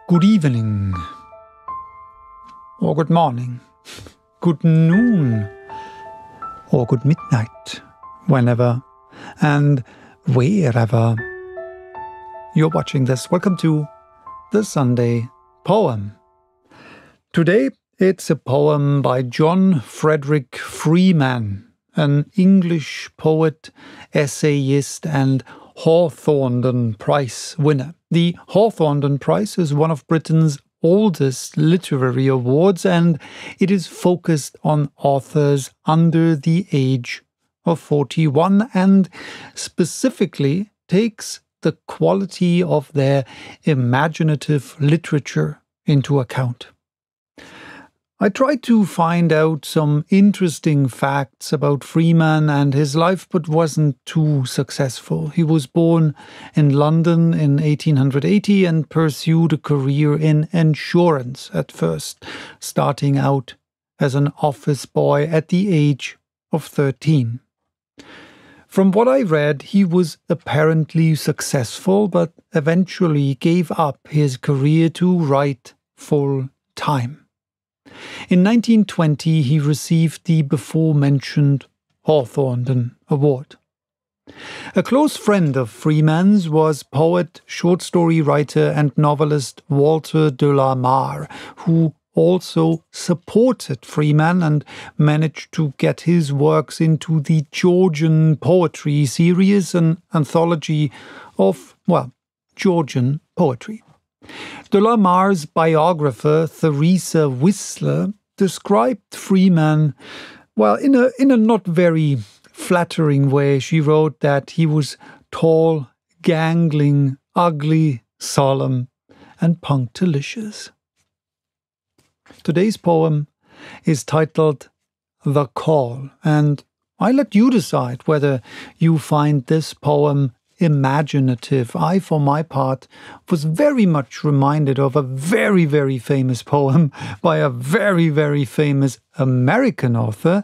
Good evening, or good morning, good noon, or good midnight, whenever and wherever you're watching this. Welcome to the Sunday Poem. Today it's a poem by John Frederick Freeman, an English poet, essayist, and Hawthornden Prize winner. The Hawthornden Prize is one of Britain's oldest literary awards, and it is focused on authors under the age of 41 and specifically takes the quality of their imaginative literature into account. I tried to find out some interesting facts about Freeman and his life, but wasn't too successful. He was born in London in 1880 and pursued a career in insurance at first, starting out as an office boy at the age of 13. From what I read, he was apparently successful, but eventually gave up his career to write full-time. In 1920, he received the before-mentioned Hawthornden Award. A close friend of Freeman's was poet, short story writer and novelist Walter de la Mare, who also supported Freeman and managed to get his works into the Georgian Poetry series, an anthology of, Georgian poetry. De la Mare's biographer, Theresa Whistler, described Freeman, in a not very flattering way. She wrote that he was tall, gangling, ugly, solemn, and punctilious. Today's poem is titled The Call, and I let you decide whether you find this poem imaginative. I, for my part, was very much reminded of a very, very famous poem by a very, very famous American author,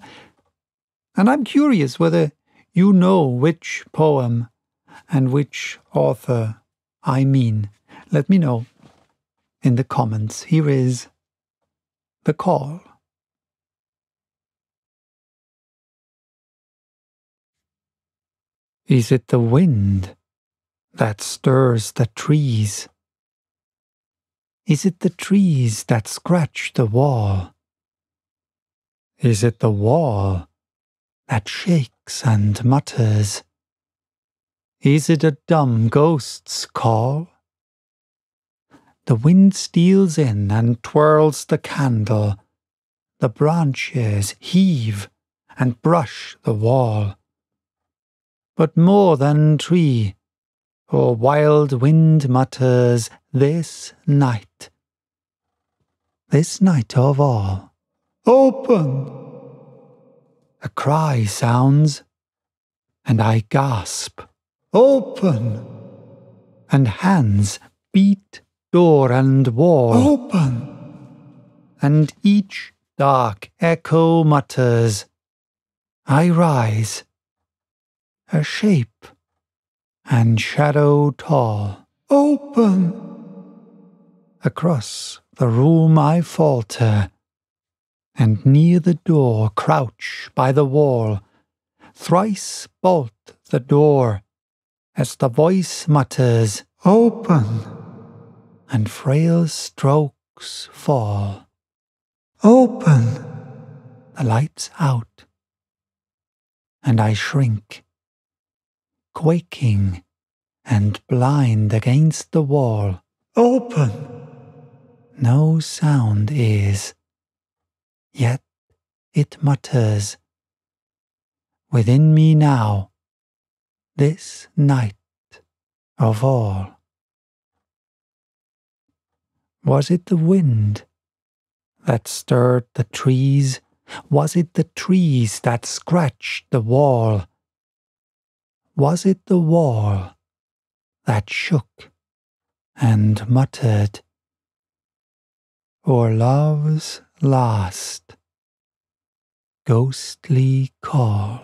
and I'm curious whether you know which poem and which author I mean. Let me know in the comments. Here is The Call. Is it the wind that stirs the trees? Is it the trees that scratch the wall? Is it the wall that shakes and mutters? Is it a dumb ghost's call? The wind steals in and twirls the candle. The branches heave and brush the wall. But more than tree or wild wind mutters this night of all. Open! A cry sounds, and I gasp. Open! And hands beat door and wall. Open! And each dark echo mutters, I rise. A shape and shadow tall. Open! Across the room I falter, and near the door crouch by the wall. Thrice bolt the door as the voice mutters, Open! And frail strokes fall. Open! The light's out, and I shrink, quaking and blind against the wall. Open! No sound is, yet it mutters within me now, this night of all. Was it the wind that stirred the trees? Was it the trees that scratched the wall? Was it the wall that shook and muttered, or love's last ghostly call?